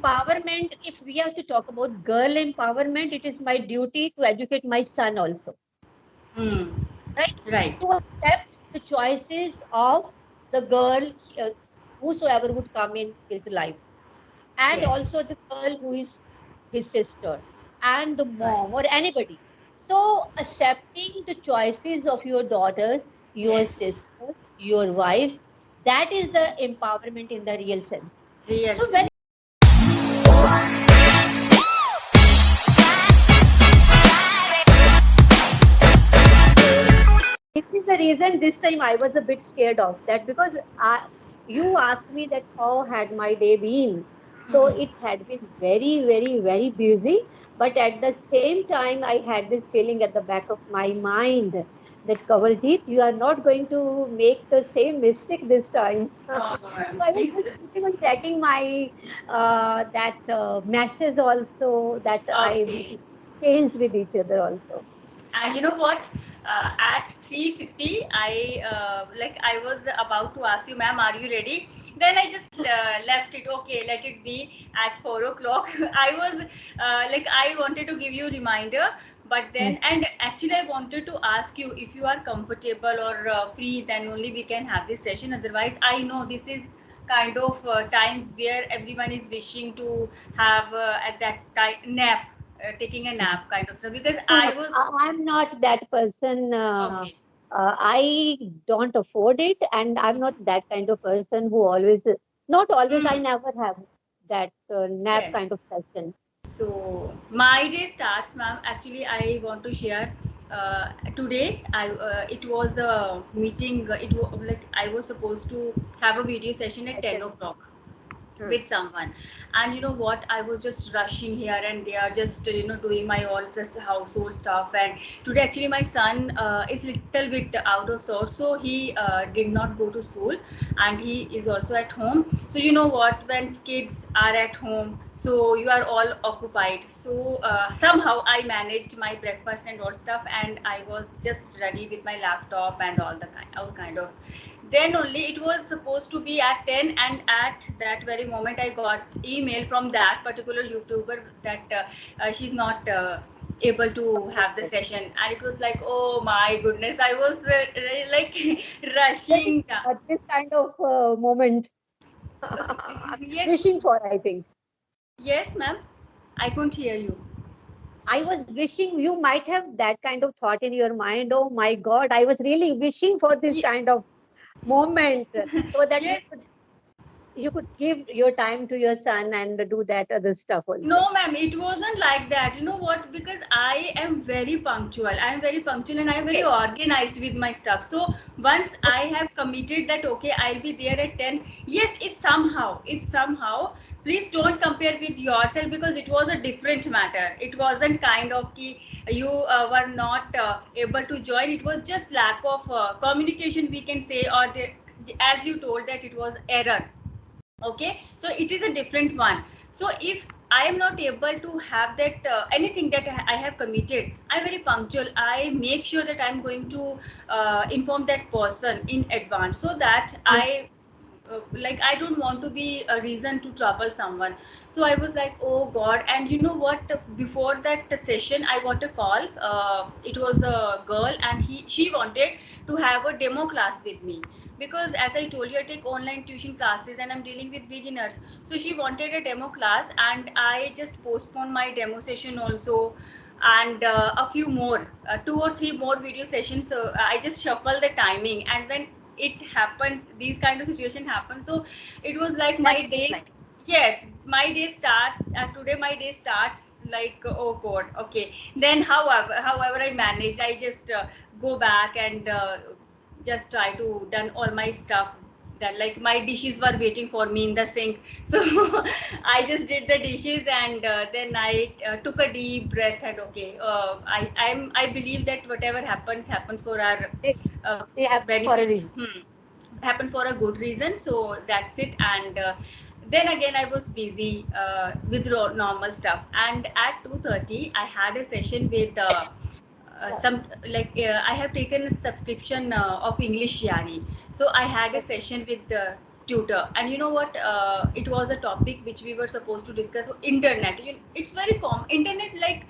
empowerment, if we have to talk about girl empowerment, it is my duty to educate my son also, Hmm. right? Right. To accept the choices of the girl, whosoever would come in his life, and also Yes. the girl who is his sister, and the Right. mom or anybody. So, accepting the choices of your daughters, your Yes. sisters, your wives, that is the empowerment in the real sense. Real So, when sense. this is the reason this time I was a bit scared of that, because you asked me that how had my day been. So Hmm. it had been very, very, very busy. But at the same time, I had this feeling at the back of my mind that Kawaljeet, you are not going to make the same mistake this time. No, So ma'am. I was Please. just keeping on checking my that message also that Okay. we exchanged with each other also. And you know what? At 3:50, I was about to ask you, ma'am, are you ready? Then I just left it. Okay, let it be at 4 o'clock. I was I wanted to give you a reminder, but then, and actually I wanted to ask you if you are comfortable or free, then only we can have this session. Otherwise, I know this is kind of time where everyone is wishing to have at that time nap, taking a nap kind of stuff, because No, no, I was I'm not that person. okay. I don't afford it, and I'm not that kind of person who always, not always, I Hmm. never have that nap Yes. kind of session. So my day starts, ma'am. Actually, I want to share. Today, it was a meeting. It was like I was supposed to have a video session at ten Session. o'clock Hmm. with someone, and you know what, I was just rushing here and they are just doing my all this household stuff. And today actually my son is little bit out of sorts, so he did not go to school and he is also at home. So you know what, when kids are at home, so you are all occupied. So somehow I managed my breakfast and all stuff, and I was just ready with my laptop and all kind of. Then only it was supposed to be at 10, and at that very moment I got email from that particular YouTuber that she's not able to have the Yes. session. And it was like, oh my goodness, I was like Waiting rushing. for this kind of moment. Yes. Wishing for, I think. Yes, ma'am, I couldn't hear you. I was wishing you might have that kind of thought in your mind. Oh my God, I was really wishing for this Ye- kind of moment so that yes. you could give your time to your son and do that other stuff also. No, ma'am, it wasn't like that. You know what? Because I am very punctual. I am very punctual and I am very Okay. organized with my stuff. So once I have committed that, okay, I'll be there at 10. Yes, if somehow, please don't compare with yourself, because it was a different matter. It wasn't kind of ki you were not able to join. It was just lack of communication, we can say, or as you told that it was error. Okay, so it is a different one. So if I am not able to have that anything that I have committed, I'm very punctual. I make sure that I'm going to inform that person in advance, so that I don't want to be a reason to trouble someone. So I was like, oh god. And you know what, before that session I got a call. It was a girl, and she wanted to have a demo class with me, because as I told you, I take online tuition classes and I'm dealing with beginners. So she wanted a demo class, and I just postponed my demo session also, and a few more, 2 or 3 more video sessions. So I just shuffle the timing, and when it happens, these kind of situation happen. So it was like That my takes time. days. Yes, my day start today. My day starts like, oh god. Okay, then however I managed, I just go back and just try to done all my stuff. That, like, my dishes were waiting for me in the sink, so I just did the dishes, and then I took a deep breath, and okay, I believe that whatever happens for our They, they happen for a benefit. reason. Happens for a good reason, so that's it. And then again I was busy with normal stuff, and at 2:30 I had a session with Yeah. some, I have taken a subscription of English Yari. So I had a Okay. session with tutor. And you know what, it was a topic which we were supposed to discuss. So internet, it's very common. Internet, like,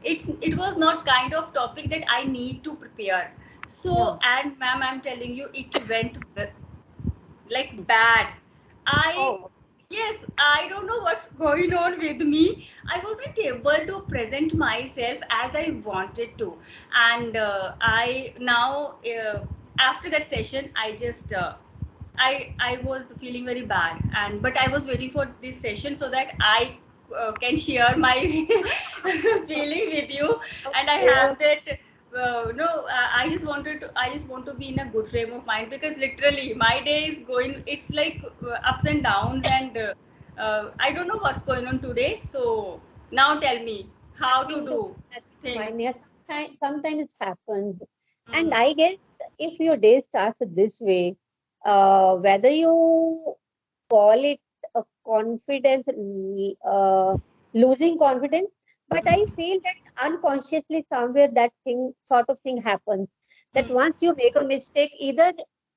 it was not kind of topic that I need to prepare. So, Yeah. and ma'am, I'm telling you, it went like bad. I Oh, Yes, I don't know what's going on with me. I wasn't able to present myself as I wanted to. And I now, after that session, I was feeling very bad, and but I was waiting for this session so that I can share my feeling with you. And I okay. have that, no, I just want to be in a good frame of mind, because literally my day is going, it's like ups and downs. And I don't know what's going on today. So now tell me how to Nothing to do nothing to things. mind. Yeah, sometimes it happens. And Mm, I guess if your day starts this way, whether you call it a confidence, losing confidence, but I mm, feel that unconsciously somewhere that thing, sort of thing happens. That mm, once you make a mistake, either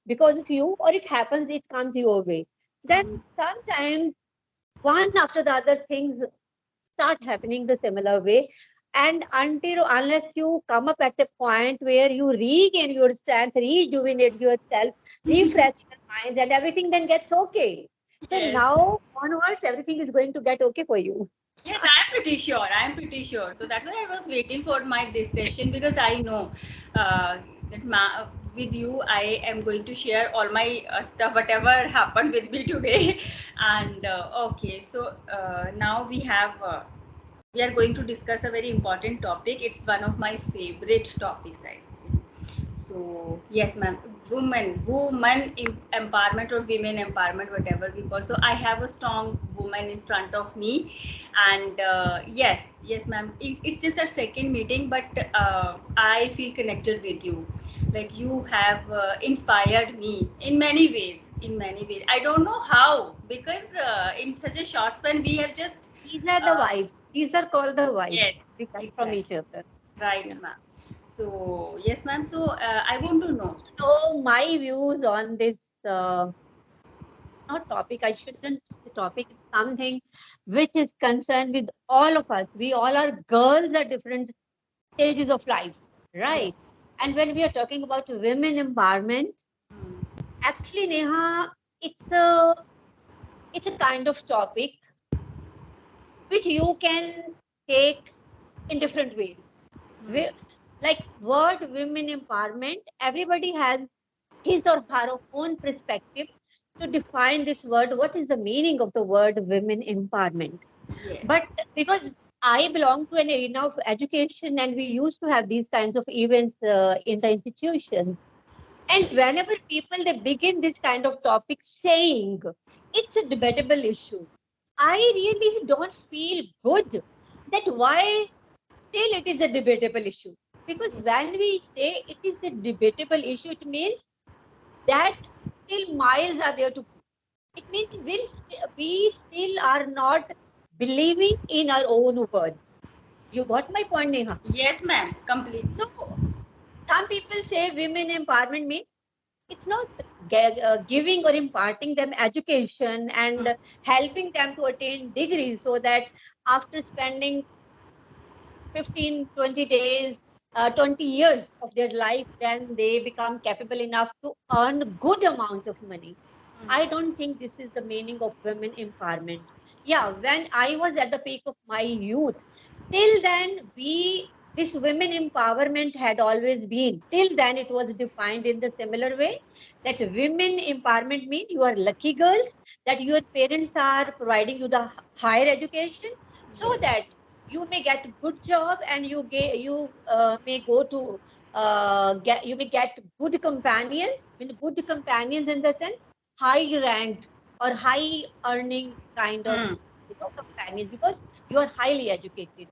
because of you or it happens, it comes your way. Then mm. sometimes one after the other things start happening the similar way. And unless you come up at a point where you regain your strength, rejuvenate yourself, refresh your mind, and everything then gets okay. So Yes. now onwards, everything is going to get okay for you. Yes, I'm pretty sure. I'm pretty sure. So that's why I was waiting for my this session, because I know that with you I am going to share all my stuff, whatever happened with me today. And okay, so now we are going to discuss a very important topic. It's one of my favorite topics, I feel. So yes, ma'am, empowerment or women empowerment, whatever we call. So I have a strong woman in front of me, and yes, ma'am. It's just a second meeting, but I feel connected with you. Like, you have inspired me in many ways. In many ways, I don't know how, because in such a short span we have just. These are the Uh, vibes. These are called the vibes. yes, We get from each exactly. other. Right, Yeah. ma'am. So yes, ma'am. So I want to know. So my views on this, not topic, I shouldn't say topic, it's something which is concerned with all of us. We all are girls at different stages of life, right? Yes. And Yes. when we are talking about women empowerment, Mm. actually, Neha, it's a it's a kind of topic which you can take in different ways. Mm. We, like word women empowerment, everybody has his or her own perspective to define this word. What is the meaning of the word women empowerment? Yes. But because I belong to an arena of education and we used to have these kinds of events in the institutions. And whenever people they begin this kind of topic saying it's a debatable issue, I really don't feel good that why still it is a debatable issue. Because Yes. when we say it is a debatable issue, it means that still miles are there to prove. It means we still are not believing in our own words. You got my point, Neha? Yes, ma'am. Completely. So some people say women empowerment means it's not giving or imparting them education and Mm. helping them to attain degrees so that after spending 15, 20 days, 20 years of their life, then they become capable enough to earn good amount of money. I Mm. don't think this is the meaning of women empowerment. Yeah, Yes. when I was at the peak of my youth, till then this women empowerment had always been. Till then it was defined in the similar way that women empowerment means you are lucky girls, that your parents are providing you the higher education so Yes. that you may get good job and you may go to get you may get good companions. I mean, good companions in the sense high ranked or high earning kind of Mm. companions because you are highly educated.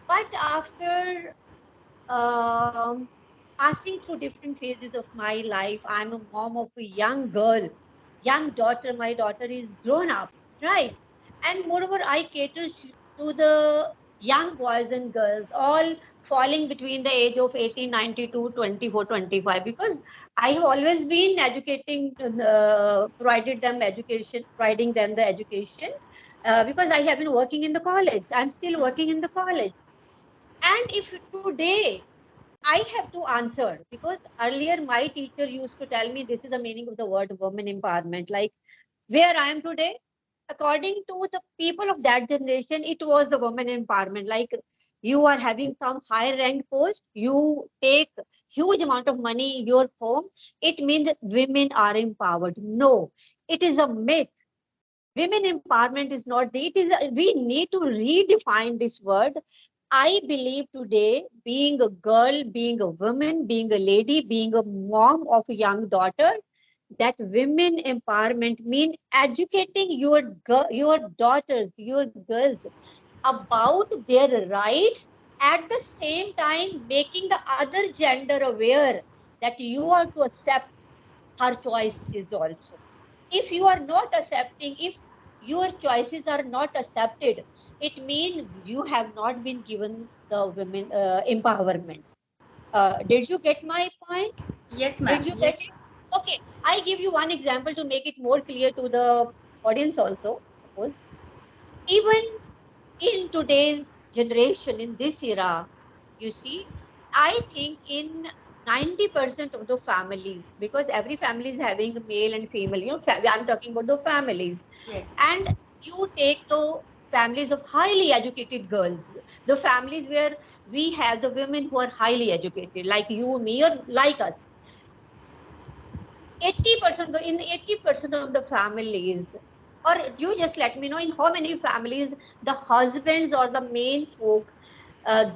But after passing through different phases of my life, I'm a mom of a young girl, young daughter. My daughter is grown up, right? And moreover, I cater to the young boys and girls, all falling between the age of 18, 90 to 24, 25, because I have always been educating, provided them education, providing them the education, because I have been working in the college. I'm still working in the college. And if today I have to answer, because earlier my teacher used to tell me this is the meaning of the word women empowerment, like where I am today, according to the people of that generation, it was the women empowerment. Like you are having some high ranked post, you take huge amount of money in your home, it means women are empowered. No, it is a myth. Women empowerment is not the, it is we need to redefine this word. I believe today, being a girl, being a woman, being a lady, being a mom of a young daughter, that women empowerment mean educating your daughters, your girls about their rights, at the same time making the other gender aware that you are to accept her choices also. If you are not accepting, if your choices are not accepted, it means you have not been given the women empowerment. Did you get my point? Yes, Did ma'am. you get Yes. it? Okay, I give you one example to make it more clear to the audience also. Suppose even in today's generation, in this era, you see, I think in 90% of the families, because every family is having a male and female, I'm talking about the families. Yes. And you take the families of highly educated girls, the families where we have the women who are highly educated, like you, me, or like us. 80% in 80% of the families, or you just let me know in how many families the husbands or the main folk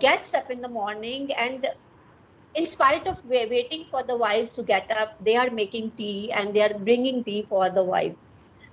gets up in the morning, and in spite of waiting for the wives to get up, they are making tea and they are bringing tea for the wives.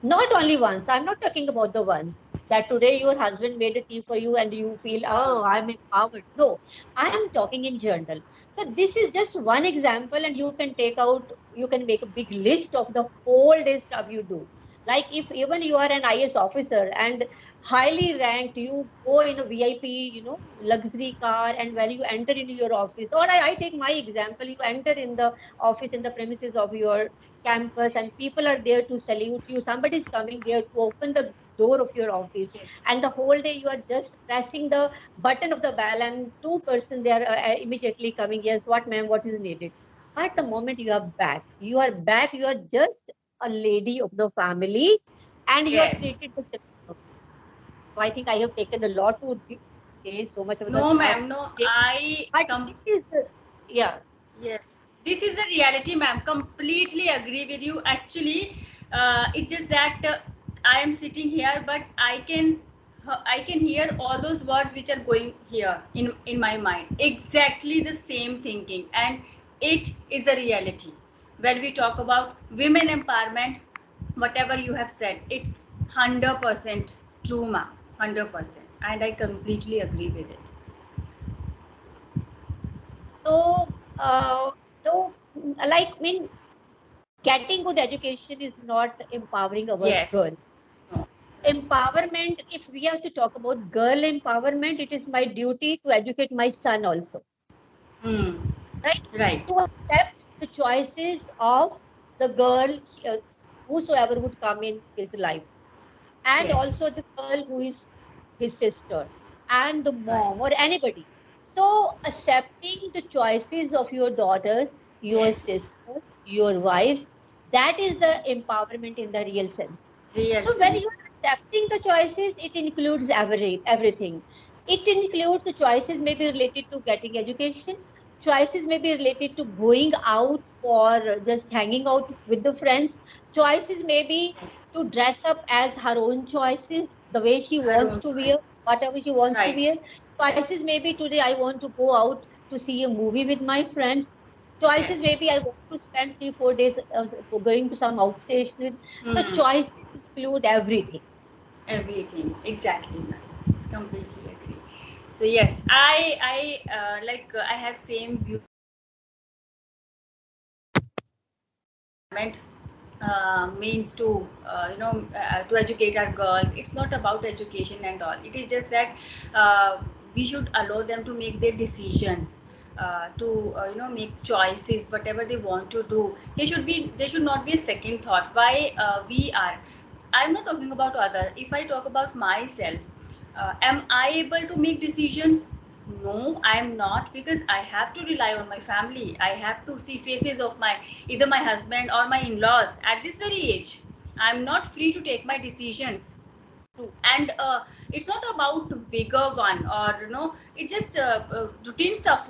Not only once. I'm not talking about the one that today your husband made a tea for you and you feel, oh, I'm empowered. No, I am talking in general. So this is just one example, and you can take out, you can make a big list of the whole day stuff you do. Like if even you are an IS officer and highly ranked, you go in a VIP, luxury car, and when you enter into your office, or I take my example, you enter in the office, in the premises of your campus, and people are there to salute you, somebody is coming there to open the door of your office, Yes. and the whole day you are just pressing the button of the bell, and two persons, they are immediately coming, yes, what ma'am, what is needed. But the moment you are back, you are just a lady of the family, and you are Yes. treated the same. So I think I have taken a lot to say so much of the No, stuff, ma'am. No, I but come. this is yeah. Yes, this is the reality, ma'am. Completely agree with you. Actually, it's just that I am sitting here, but I can hear all those words which are going here in my mind. Exactly the same thinking, and it is a reality. When we talk about women empowerment, whatever you have said, it's 100% true, ma'am. 100%, and I completely agree with it. So, so like, I mean, getting good education is not empowering our girl. Yes. No. Empowerment, if we have to talk about girl empowerment, it is my duty to educate my son also, Hmm. right? Right. To accept the choices of the girl, uh, whosoever would come in his life, and Yes. also the girl who is his sister, and the Right. mom or anybody. So accepting the choices of your daughters, your Yes. sisters, your wives, that is the empowerment in the real sense. Real So when sense. you are accepting the choices, it includes everything. It includes the choices may be related to getting education, choices may be related to going out for just hanging out with the friends, choices may be Yes. to dress up as her own choices, the way she Her wants own to wear, choice. whatever she wants to wear. Right. Choices maybe today I want to go out to see a movie with my friends. Choices Yes. maybe I want to spend 3 4 days going to some outstation. So Hmm. choices include everything. Everything. Exactly, ma'am. Completely agree. So yes, I like I have same view empowerment means to to educate our girls. It's not about education and all. It is just that we should allow them to make their decisions, to make choices whatever they want to do. They should not be a second thought. Why we are I'm not talking about other. If I talk about myself, am I able to make decisions? No, I am not, because I have to rely on my family. I have to see faces of my either my husband or my in-laws at this very age. I'm not free to take my decisions. And it's not about bigger one, or it's just routine stuff,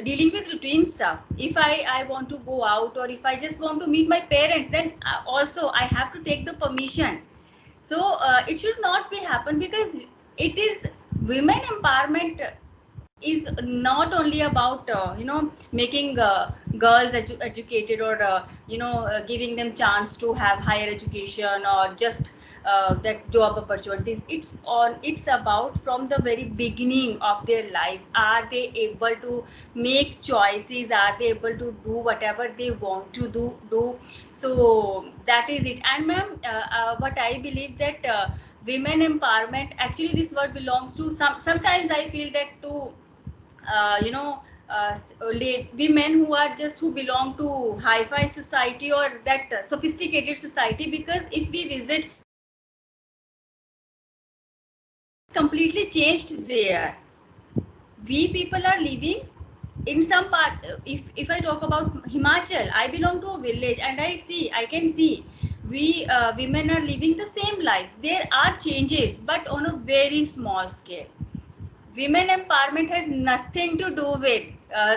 dealing with routine stuff. If I want to go out, or if I just want to meet my parents, then also I have to take the permission. So it should not be happen, because it is women empowerment is not only about making girls educated, or giving them chance to have higher education, or just that job opportunities. It's about from the very beginning of their lives. Are they able to make choices? Are they able to do whatever they want to do? So that is it. And ma'am, what I believe that women empowerment, actually this word belongs to sometimes I feel that to women who belong to hi-fi society, or that sophisticated society. Because if we visit it's completely changed there. We people are living in some part. If I talk about Himachal, I belong to a village, and I can see we women are living the same life. There are changes, but on a very small scale. Women empowerment has nothing to do with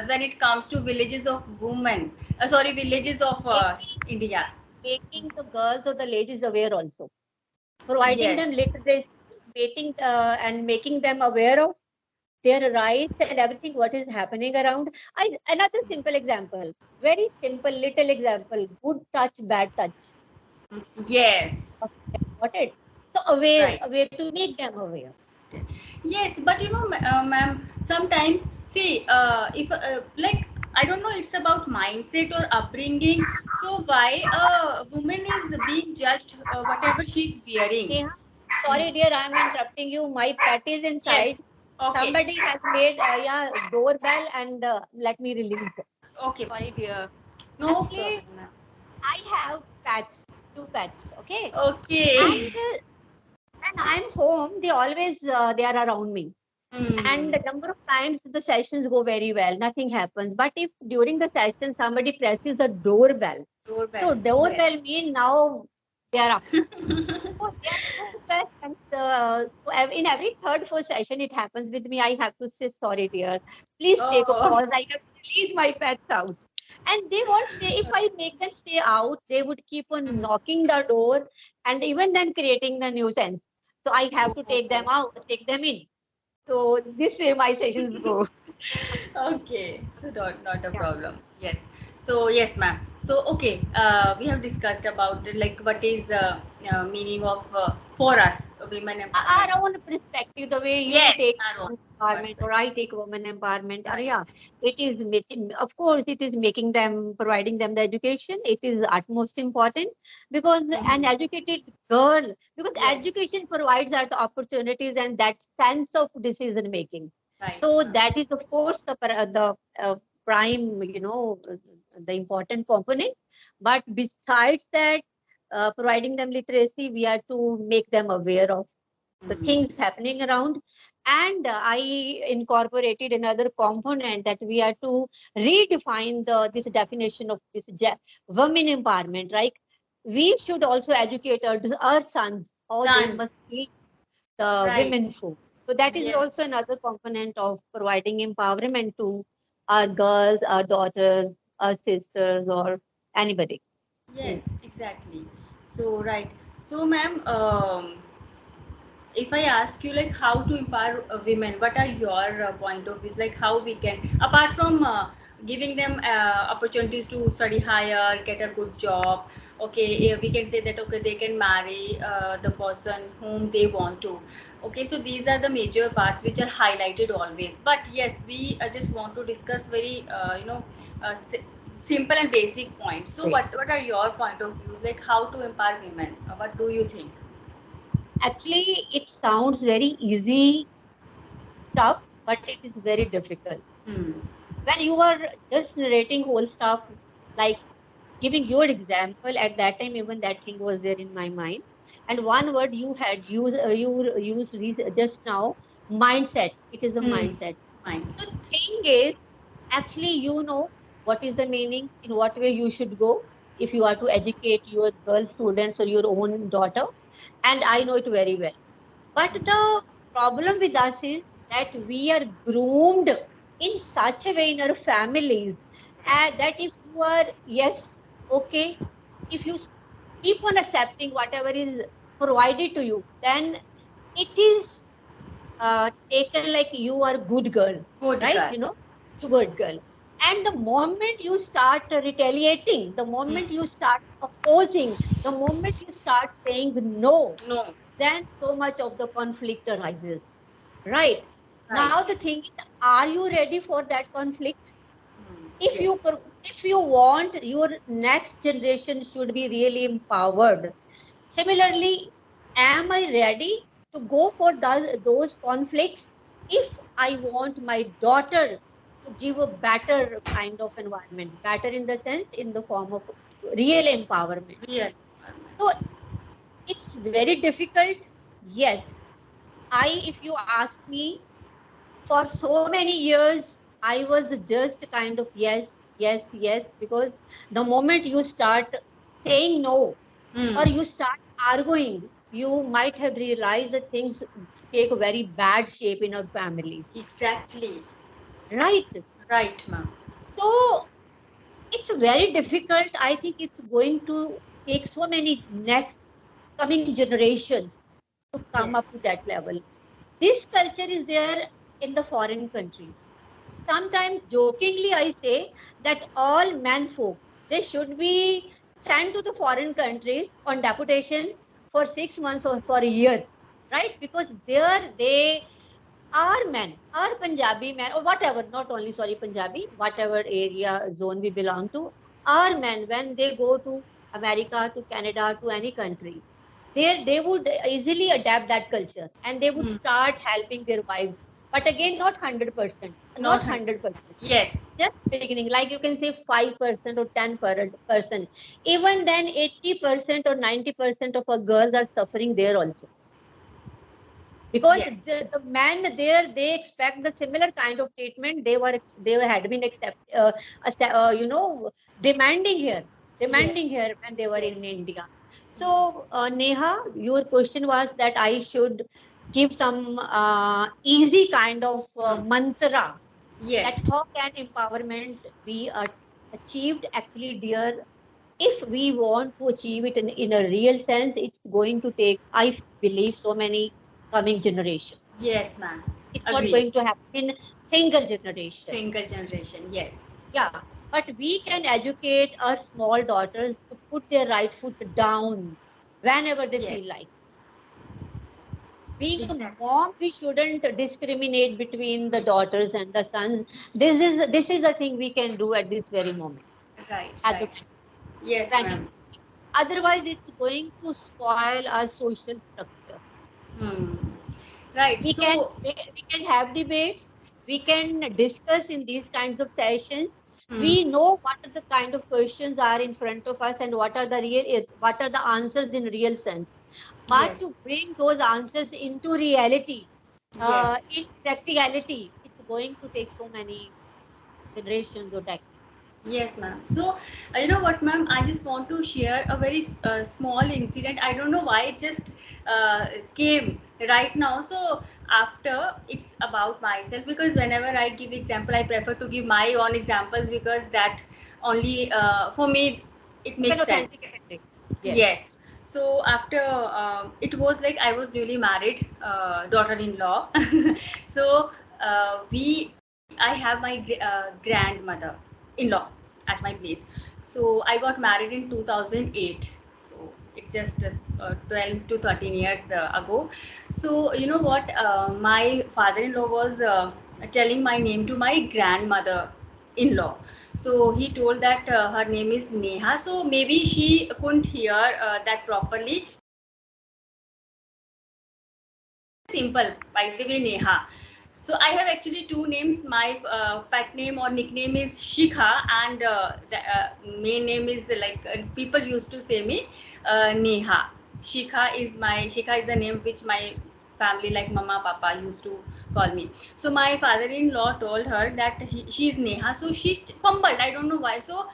when it comes to villages of women, villages of India. Making the girls or the ladies aware also, providing them Yes, literacy, making and making them aware of their rights and everything what is happening around. Another simple example, very simple little example, good touch, bad touch. yes, Got it? So aware, right. aware to make them aware. Yes, but ma'am, sometimes see, if like I don't know, it's about mindset or upbringing. So why a woman is being judged whatever she's wearing? Neha, sorry dear, I'm interrupting you. My pet is inside. Yes. Okay. Somebody has made yeah doorbell and let me release it. Okay. Sorry dear. No Actually, problem, ma'am. I have pets, two pets. Okay, and Okay. when I'm home, they always they are around me. And Hmm. the number of times the sessions go very well, nothing happens. But if during the session somebody presses the doorbell, Doorbell. so Yes. doorbell mean now they are up. So they are two pets, and in every third, fourth session it happens with me. I have to say sorry, dear. Please take a Oh. pause. I have to release my pets out. And they won't stay. If I make them stay out, they would keep on Hmm. knocking the door and even then creating the nuisance. So I have to take them Oh. out, take them in. So this way my sessions go. Okay, so not a Yeah. problem. Yes. So yes, ma'am. So okay, we have discussed about like what is the meaning of for us women empowerment. Our own perspective, the way you Yes, take our own women empowerment or perspective. I take women empowerment, or yeah, Right. it is making, of course, it is making them, providing them the education. It is utmost important because an Mm-hmm. educated girl, because Yes. education provides us the opportunities and that sense of decision making. Right, So ma'am. that is, of course, the prime, the important component. But besides that, providing them literacy, we are to make them aware of the Mm. things happening around. And I incorporated another component that we are to redefine this definition of this women empowerment, right? We should also educate our sons how they must Sons. be the Right. women folk. So that is Yes. also another component of providing empowerment to our girls, our daughters, our sisters, or anybody. Yes. Exactly. So right. So, ma'am, if I ask you like how to empower women, what are your point of views? Like how we can, apart from giving them opportunities to study higher, get a good job. Okay, we can say that okay they can marry the person whom they want to. Okay, so these are the major parts which are highlighted always. But yes, we just want to discuss very uh, si- simple and basic points. So what are your point of views? Like how to empower women? What do you think? Actually, it sounds very easy stuff, but it is very difficult. Hmm. When you were just narrating whole stuff, like giving your example, at that time even that thing was there in my mind. And one word you had used, just now, mindset. It is a Hmm. mindset. The Mindset. thing is, actually, you know what is the meaning, in what way you should go if you are to educate your girl students or your own daughter. And I know it very well. But the problem with us is that we are groomed in such a way in our families, that if you are, yes, okay, if you keep on accepting whatever is provided to you, then it is taken like you are good girl, Good right? girl. You good girl. And the moment you start retaliating, the Hmm. moment you start opposing, the moment you start saying no, No. then so much of the conflict arises, right? Now Right. the thing is, are you ready for that conflict? Hmm. If Yes. you want your next generation should be really empowered. Similarly, am I ready to go for those conflicts if I want my daughter to give a better kind of environment, better in the sense in the form of real empowerment? Real So environment. it's very difficult. Yes, if you ask me, for so many years, I was just kind of yes, yes, yes, because the moment you start saying no Hmm. or you start arguing, you might have realized that things take a very bad shape in our families, Exactly. right? Right, ma'am. So it's very difficult. I think it's going to take so many next coming generations to come up Yes. to that level. This culture is there in the foreign countries. Sometimes jokingly I say that all men folk, they should be sent to the foreign countries on deputation for 6 months or for a year, right? Because there they are men, are Punjabi men or whatever, not only sorry Punjabi, whatever area zone we belong to, are men when they go to America, to Canada, to any country, there they would easily adapt that culture and they would Hmm. start helping their wives, but again not 100%, not Not 100%, 100%. Yes. just beginning, like you can say 5% or 10%. Even then 80% or 90% of our girls are suffering there also, because Yes. the men there, they expect the similar kind of treatment had been demanding here, Yes. when they were in Yes. India. So Hmm. Neha, your question was that I should give some easy kind of Hmm. mantra, Yes. that how can empowerment be achieved. Actually dear, if we want to achieve it in a real sense, it's going to take, I believe, so many coming generations. Yes, ma'am. It's not Agree. going to happen in single generation. Single generation. Yes. Yeah, but we can educate our small daughters to put their right foot down whenever they Yes. feel like. Being a Exactly. mom, we shouldn't discriminate between the daughters and the sons. This is a thing we can do at this very moment, Right. at the Right. Yes, frankly ma'am. speaking. Otherwise, it's going to spoil our social structure. Hmm. Right. We can So. we can have debates. We can discuss in these kinds of sessions. Hmm. We know what are the kind of questions are in front of us and what are the answers in real sense. But Yes. to bring those answers into reality, Yes. in practicality, it's going to take so many generations or decades. Yes, ma'am. So, you know what, ma'am? I just want to share a very small incident. I don't know why it just uh, came right now. So, after it's about myself, because whenever I give example, I prefer to give my own examples because that only for me it You can makes sense. authenticate it. Yes. Yes. So after it was like I was newly married, daughter-in-law. So I have my grandmother in-law at my place. So I got married in 2008. So it just 12 to 13 years ago. So you know what? My father-in-law was telling my name to my grandmother in-law. So he told that her name is Neha. So maybe she couldn't hear that properly. Simple, by the way, Neha. So I have actually two names. My pet name or nickname is Shikha, and the main name is like people used to say me Neha. Shikha is the name which my family, like mama papa, used to call me. So my father-in-law told her that she is Neha, so she fumbled. I don't know why. So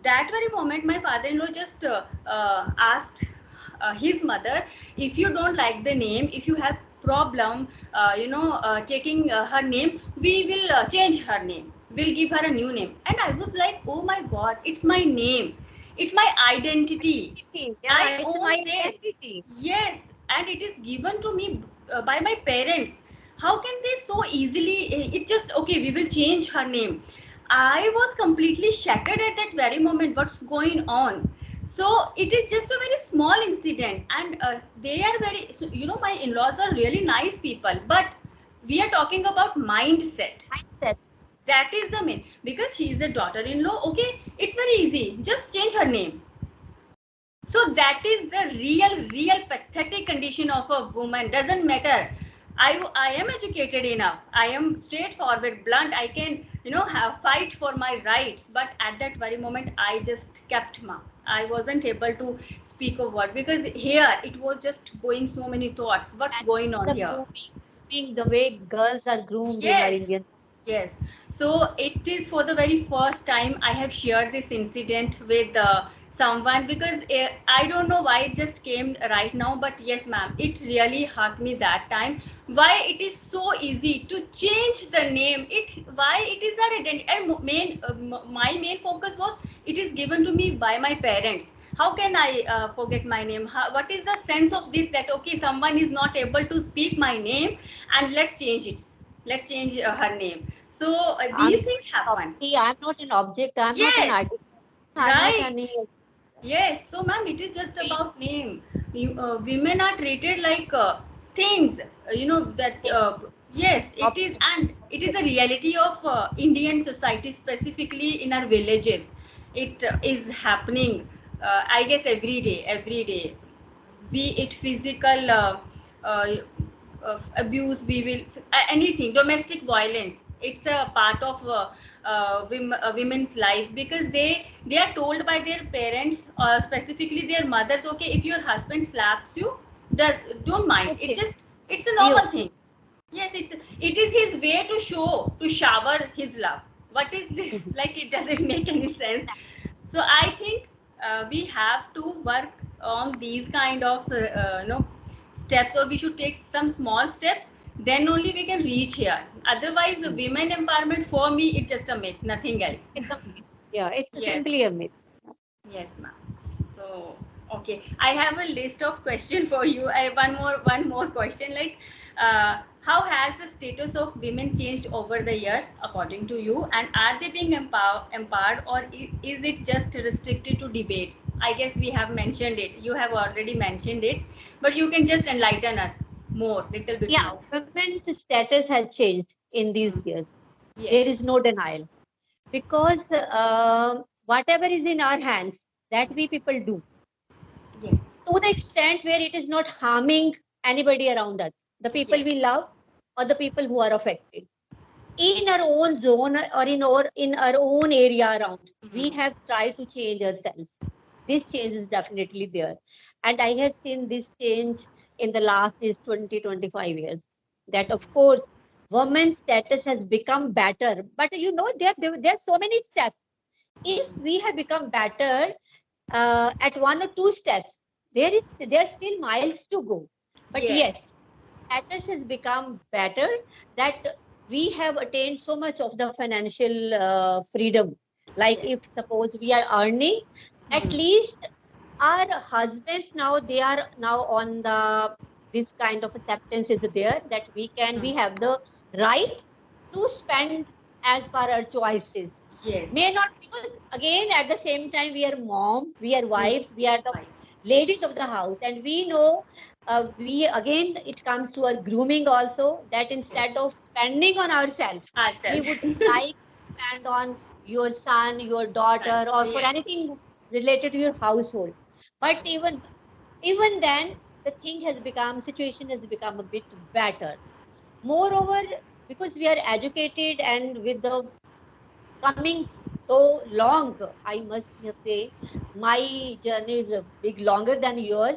that very moment, my father-in-law just asked his mother, if you don't like the name, if you have problem taking her name, we will change her name, we'll give her a new name. And I was like, oh my god, it's my name, it's my identity, I Yeah, it's my own this. identity. Yes, and it is given to me by my parents. How can they so easily it just okay, we will change her name? I was completely shattered at that very moment. What's going on? So it is just a very small incident, and they are very, so, my in-laws are really nice people, but we are talking about mindset. Mindset. That is the main, because she is a daughter-in-law. Okay, it's very easy, just change her name. So that is the real pathetic condition of a woman. Doesn't matter, I am educated enough, I am straightforward, blunt, I can have fight for my rights, but at that very moment I just kept mum. I wasn't able to speak a word, because here it was just going so many thoughts, what's And going on the here. grooming, the way girls are groomed in our Yes, Indian. yes. So it is for the very first time I have shared this incident with someone, because I don't know why it just came right now, but yes, ma'am, it really hurt me that time. Why it is so easy to change the name? Why it is our identity? And my main focus was, it is given to me by my parents. How can I forget my name? What is the sense of this? That okay, someone is not able to speak my name, and let's change her name. So I'm these things happen. property. I'm not an object. I'm not an Yes, article. I'm not any. right. Yes, so ma'am, it is just about name. Women are treated like things. That yes, it is, Object. and it is a reality of Indian society, specifically in our villages. It is happening, I guess, every day, be it physical uh, abuse, we will anything, domestic violence, it's a part of women's life, because they are told by their parents, specifically their mothers, okay, if your husband slaps you, that, don't mind it, Okay. just it's a Be normal okay. thing. Yes, it is his way to show, to shower his love. What is this? Like, it doesn't make any sense. So I think we have to work on these kind of steps, or we should take some small steps. Then only we can reach here. Otherwise, women empowerment for me, it's just a myth, nothing else. It's a myth. Yeah, it's Yes. simply a myth. Yes, ma'am. So, okay, I have a list of question for you. I have one more question. Like, how has the status of women changed over the years, according to you? And are they being empowered, or is it just restricted to debates? I guess we have mentioned it. You have already mentioned it, but you can just enlighten us more, little bit Yeah, more. women's status has changed in these Hmm. years. There Yes. is no denial because whatever is in our hands, that we people do Yes. to the extent where it is not harming anybody around us, the people Yes. we love or the people who are affected. In our own zone or in our own area around, we Hmm. have tried to change ourselves. This change is definitely there, and I have seen this change in the last is 20-25 years. That of course, women's status has become better, but there are so many steps. If we have become better at one or two steps, there are still miles to go. But yes, Yes. status has become better, that we have attained so much of the financial freedom. Like Yes. if suppose we are earning, at Hmm. least our husbands now, they are now on the this kind of acceptance is there, that we Hmm. have the right to spend as per our choices. May Yes. not, because again at the same time we are mom, we are Hmm. wives, we are the Right. ladies of the house, and we know, we again it comes to our grooming also, that Yes. instead of spending on ourselves, we Ourselves. would like to spend on your son, your Son. daughter, or for Yes. anything related to your household. But even then, the thing has become situation has become a bit better. Moreover, because we are educated, and with the coming so long, I must say, my journey is a big longer than yours,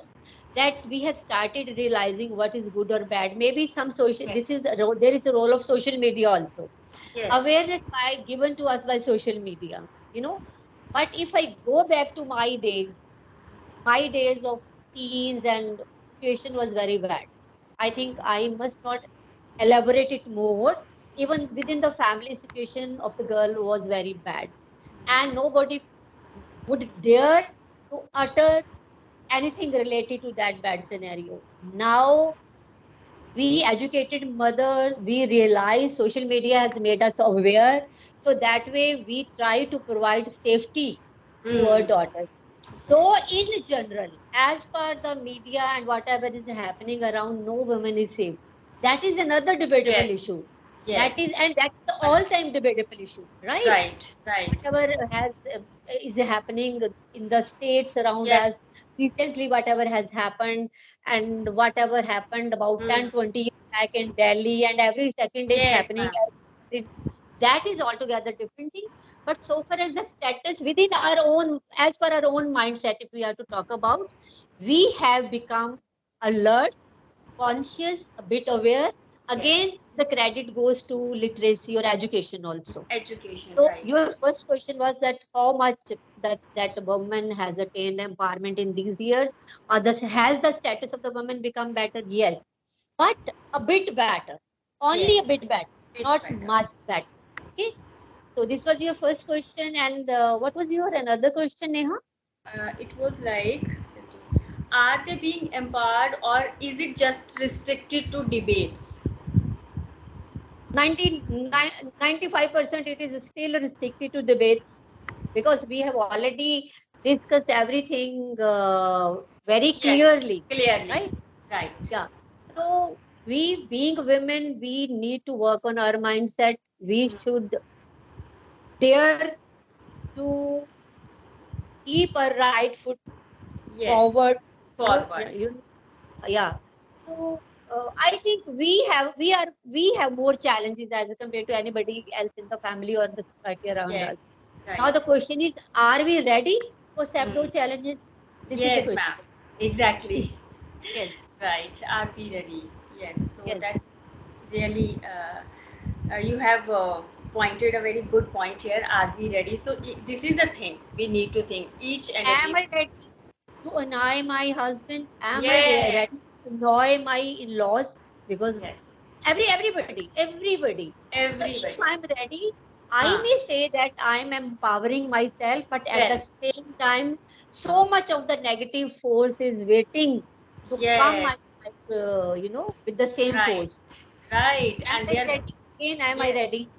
that we have started realizing what is good or bad. Maybe some social, this is Yes. there is a role of social media also. Yes. Awareness by given to us by social media, you know. But if I go back to my days of teens, and situation was very bad. I think I must not elaborate it more. Even within the family, situation of the girl was very bad, and nobody would dare to utter anything related to that bad scenario. Now, we educated mothers, we realize social media has made us aware, so that way we try to provide safety to our Hmm. daughters. Though in general, as per the media and whatever is happening around, no woman is safe. That is another debatable issue. Yes. That is, Yes. and that's the But all-time debatable issue, right? right. Right. Whatever has is happening in the states around us Yes. recently, whatever has happened, and whatever happened about Hmm. 10-20 years back in Delhi, and every second is Yes, happening, ma'am. that is altogether different thing. But so far as the status within our own, as per our own mindset, if we are to talk about, we have become alert, conscious, a bit aware. Again, Yes. the credit goes to literacy or education also. Education. So Right. your first question was that how much that woman has attained empowerment in these years, or has the status of the woman become better? Yes, but a bit better, only a Yes. bit better, It's not better. much better. Okay, so this was your first question, and what was your another question, Neha? It was like, just are they being empowered or is it just restricted to debates? 95% it is still restricted to debate, because we have already discussed everything very Yes, clearly, clearly. right? Right. Yeah. So we being women, we need to work on our mindset. We Mhm. should dare to keep our right foot Yes, forward. forward. Yeah. So I think we have more challenges as compared to anybody else in the family or the society around us. Yes, right. Now the question is, are we ready to accept Mm. those challenges? This is the Yes, ma'am. question. Exactly. Yes. Right. Are we ready? Yes. So Yes. that's really, you have pointed a very good point here. Are we ready? So this is the thing we need to think each and Am every. I ready to annoy my husband? Am I Yes. ready to annoy my in-laws? Because Yes. everybody. So if Everybody. I'm ready, I Huh. may say that I'm empowering myself, but at Well. the same time, so much of the negative force is waiting to come my Yes. life, with the same Right. force. Right. Am And I they are. ready? Again, am I Yes. ready?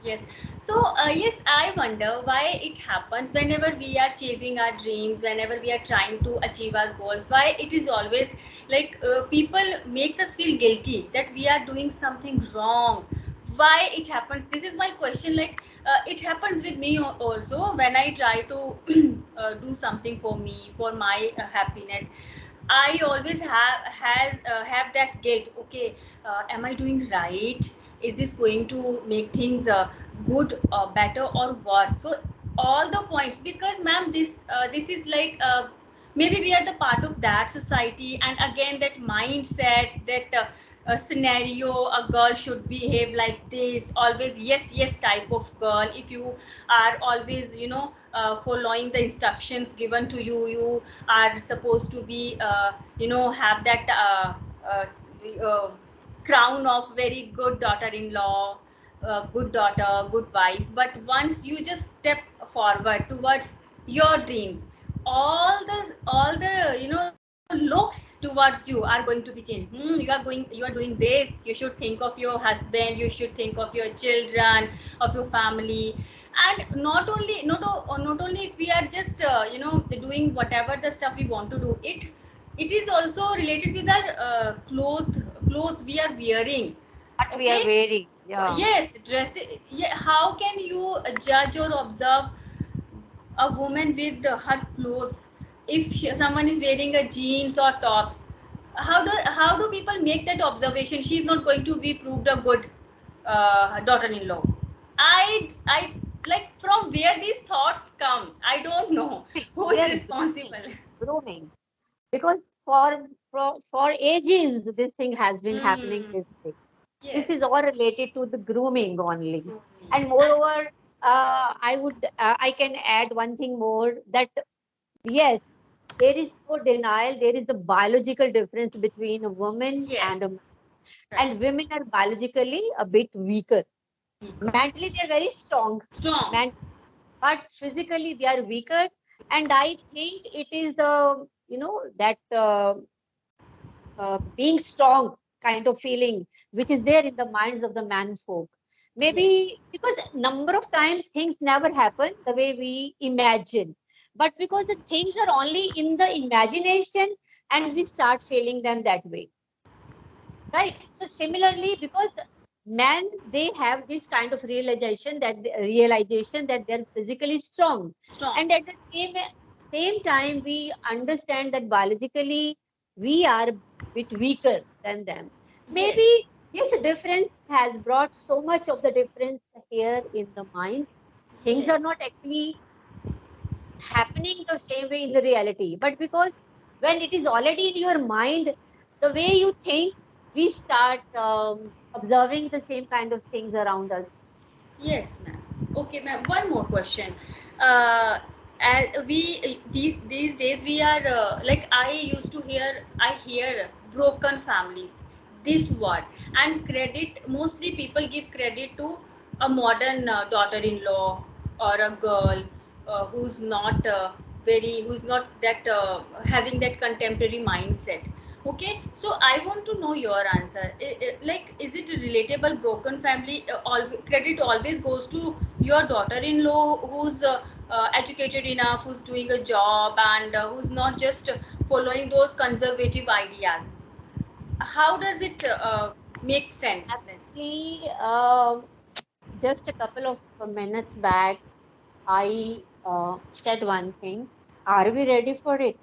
Yes. So, yes, I wonder why it happens whenever we are chasing our dreams, whenever we are trying to achieve our goals, why it is always like people makes us feel guilty that we are doing something wrong. Why it happens? This is my question. Like, it happens with me also when I try to do something for me, for my happiness. I always have that guilt. Okay, am I doing right? Is this going to make things good, better, or worse? So all the points, because ma'am, this is like maybe we are the part of that society, and again that mindset, that a scenario, a girl should behave like this, always yes yes type of girl. If you are always following the instructions given to you, you are supposed to be have that uh, uh, crown of very good daughter-in-law, good daughter, good wife. But once you just step forward towards your dreams, all the looks towards you are going to be changed. You are doing this, you should think of your husband, you should think of your children, of your family. And not only if we are just doing whatever the stuff we want to do, it is also related with our clothes we are wearing. What we are Okay. wearing? Yeah. Yes, dress. Yeah, how can you judge or observe a woman with her clothes? If someone is wearing a jeans or tops, how do people make that observation? She's not going to be proved a good. daughter-in-law. I like from where these thoughts come. I don't know who is They are responsible. grooming. Because for ages this thing has been happening Hmm. this way. This Yes. is all related to the grooming only. Grooming. And moreover, I can add one thing more, that yes, there is no denial, there is a biological difference between a woman Yes. and a man. Right. And women are biologically a bit weaker. Weaker. Mentally they are very strong, Strong. man, but physically they are weaker. And I think it is that being strong kind of feeling which is there in the minds of the man folk. Yes. Maybe because number of times things never happen the way we imagine, but because the things are only in the imagination and we start feeling them that way, right? So similarly, because men, they have this kind of realization that they're physically strong, Strong. and at the same time we understand that biologically we are a bit weaker than them. Yes. Maybe this difference has brought so much of the difference here in the mind. Things Yes. are not actually happening the same way in the reality, but because when it is already in your mind, the way you think, we start observing the same kind of things around us. Yes, ma'am. Okay, ma'am. One more question. Uh, these days we are like I hear broken families. This word, and credit, mostly people give credit to a modern daughter-in-law or a girl who's not that having that contemporary mindset. Okay, so I want to know your answer. Like, is it a relatable broken family? Credit always goes to your daughter-in-law who's educated enough, who's doing a job, and who's not just following those conservative ideas. How does it make sense? Actually, just a couple of minutes back, I said one thing. Are we ready for it?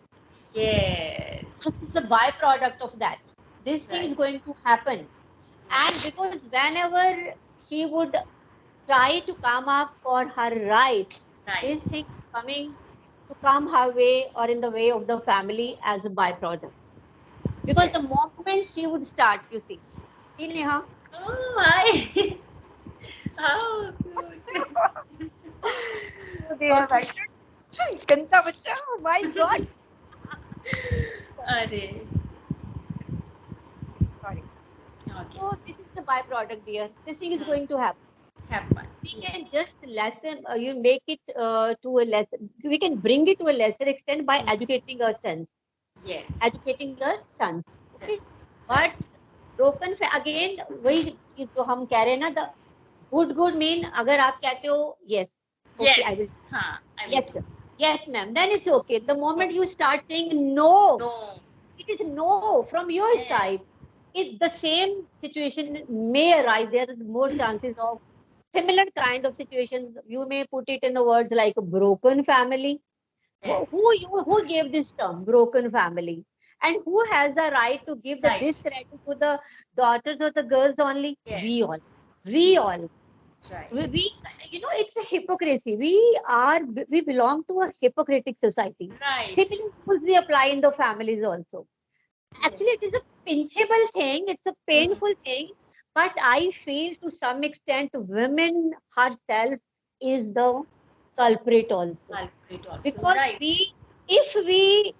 Yes. This is the byproduct of that. This thing Right. is going to happen. Right. And because whenever she would try to come up for her rights, Right. this thing coming to come her way or in the way of the family as a byproduct. Because the Yes. moment she would start, you see Neha, Oh, I. How good. they are like, Kanta bacha, oh my God. Arey. Sorry. Okay. So this is the byproduct, dear. This thing is Hmm. going to happen. Have fun. We Yes. can just lessen, you make it to a lesser, we can bring it to a lesser extent by Hmm. educating our sons, Yes. educating our sons. Okay, but Right. Again वही चीज जो हम कह रहे हैं ना, the good mean अगर आप कहते हो yes, okay Yes. I will, Huh. I will yes do. Yes ma'am, then it's okay. The Oh, moment you start saying no, no. it is no from your side. Yes. If the same situation may arise, there is more chances of similar kind of situations. You may put it in the words like a broken family. Yes. Who gave this term, broken family? And who has the right to give the Right. discredit to the daughters or the girls only? Yes. We all. We We. all. Right. We it's a hypocrisy. We belong to a hypocritic society. Right. Similar rules we apply in the families also. Yes. Actually, it is a pinchable thing, it's a Hmm. painful thing, but I feel to some extent women herself is the culprit also. Culprit also. Because Right. if we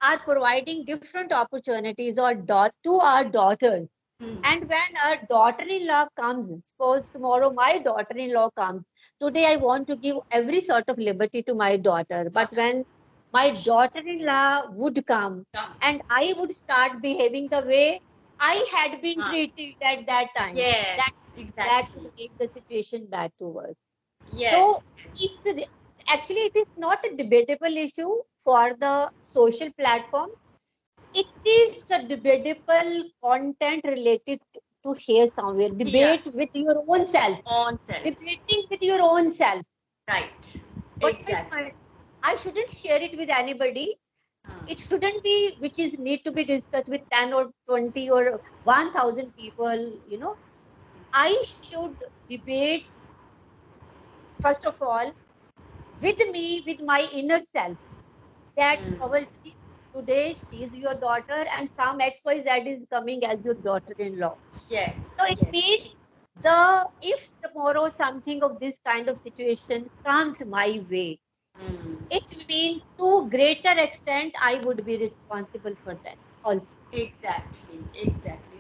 are providing different opportunities to our daughters, Hmm. and when our daughter-in-law comes, suppose tomorrow my daughter-in-law comes, today I want to give every sort of liberty to my daughter. But Daughter. when my daughter-in-law would come Come. and I would start behaving the way I had been Huh. treated at that time, that Yes. that Exactly. will make the situation bad to worse. So Yes. actually it is not a debatable issue for the social platform. It is a debatable content related to here somewhere. Here. Debate with your own self. On self. Debating with your own self. Right. What Exactly. I shouldn't share it with anybody. Huh. It shouldn't be which is need to be discussed with 10 or 20 or 1,000 people. I should debate, first of all, with me, with my inner self, that Mm. Kawalji, today she is your daughter and some XYZ is coming as your daughter-in-law. Yes, So it yes. means the if tomorrow something of this kind of situation comes my way, Mm. it means to greater extent I would be responsible for that also. Exactly, exactly.